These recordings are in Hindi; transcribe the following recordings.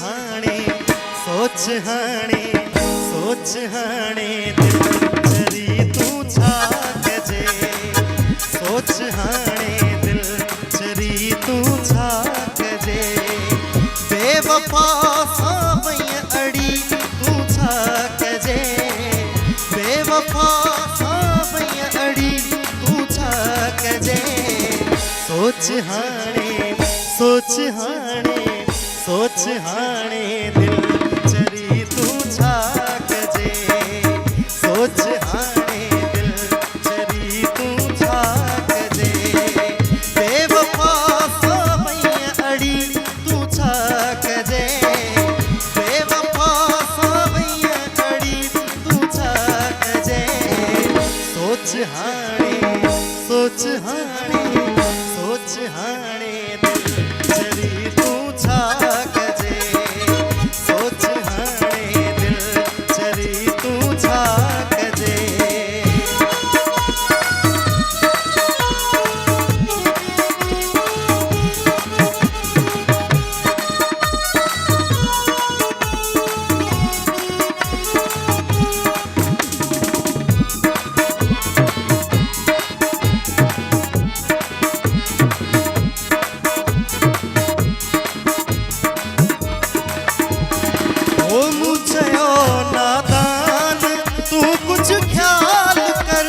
हाणे सोच हाणे सोच हाणे दिल चरी तू छा कजे सोच हाणे दिल चरी तू छा कजे बेवफा सां वई अड़ी तू छा कजे बेवफा सां वई अड़ी तू छा कजे सोच हाणे सोच हाणे सोच हाणे दिल चरी तू छा कजे सोच हाणे दिल चरी तू छा कजे बेवफा सां वई अड़ी तू छा कजे बेवफा सां वई अड़ी तू छा कजे सोच हाणे सोच हाणे सोच हाणे दिल चरी तू छा कजे सोच हाणे दिल चरी तू छा कजे नादान तू कुछ ख्याल कर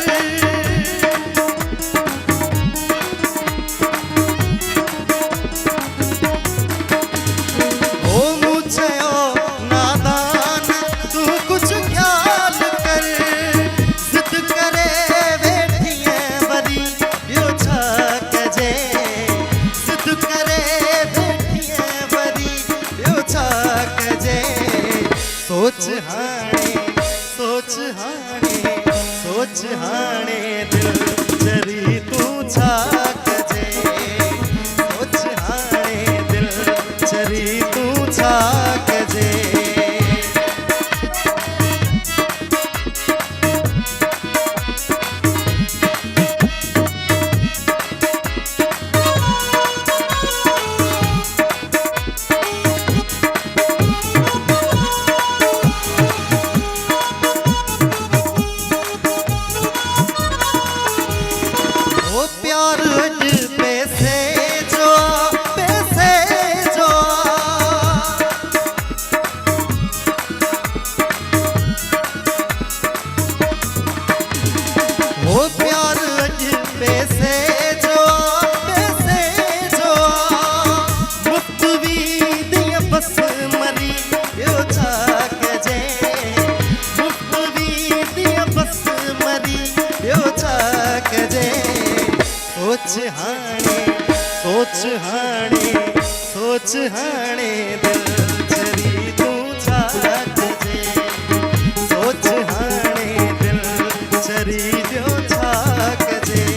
ओ मुझे नादान तू कुछ ख्याल कर जिद करे बैठिए बरी यो छा कजे जिद करे बैठिए बरी यो छा कजे सोच हाणे सोच हाणे सोच हाणे दिल चरी तू छा कजे सोच हाणे दिल चरी तू छा कजे प्यार पैसे जो वो प्यार पैसे जो मुफ्त भी दिया बस मरी यो छा कजे मुफ्त भी दिया बस मरी यो छा कजे सोच हाणे सोच हाणे सोच हाणे दिल चरी तू छा कजे सोच हाणे दिल चरी ॿियो छा कजे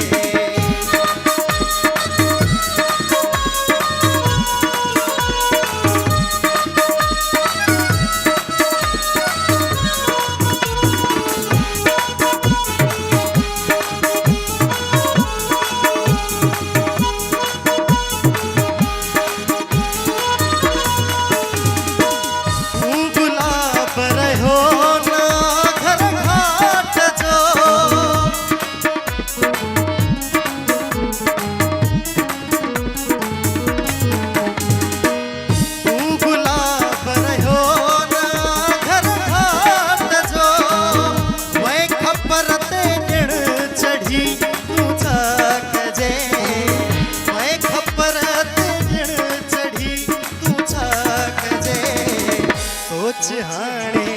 सोच हाणे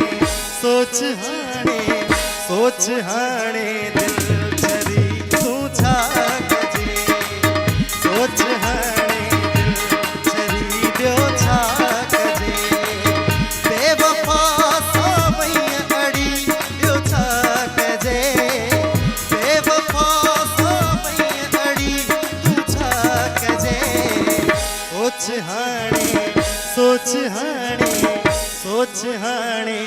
सोच हाणे सोच हाणे दिल चरी तू छा कजे सोच हाणे दिल चरी ॿियो छा कजे बेवफा सां वई अड़ी ॿियो छा कजे बेवफा सां वई अड़ी तू छा कजे सोच हाणे सोच हाणे सोच हाणे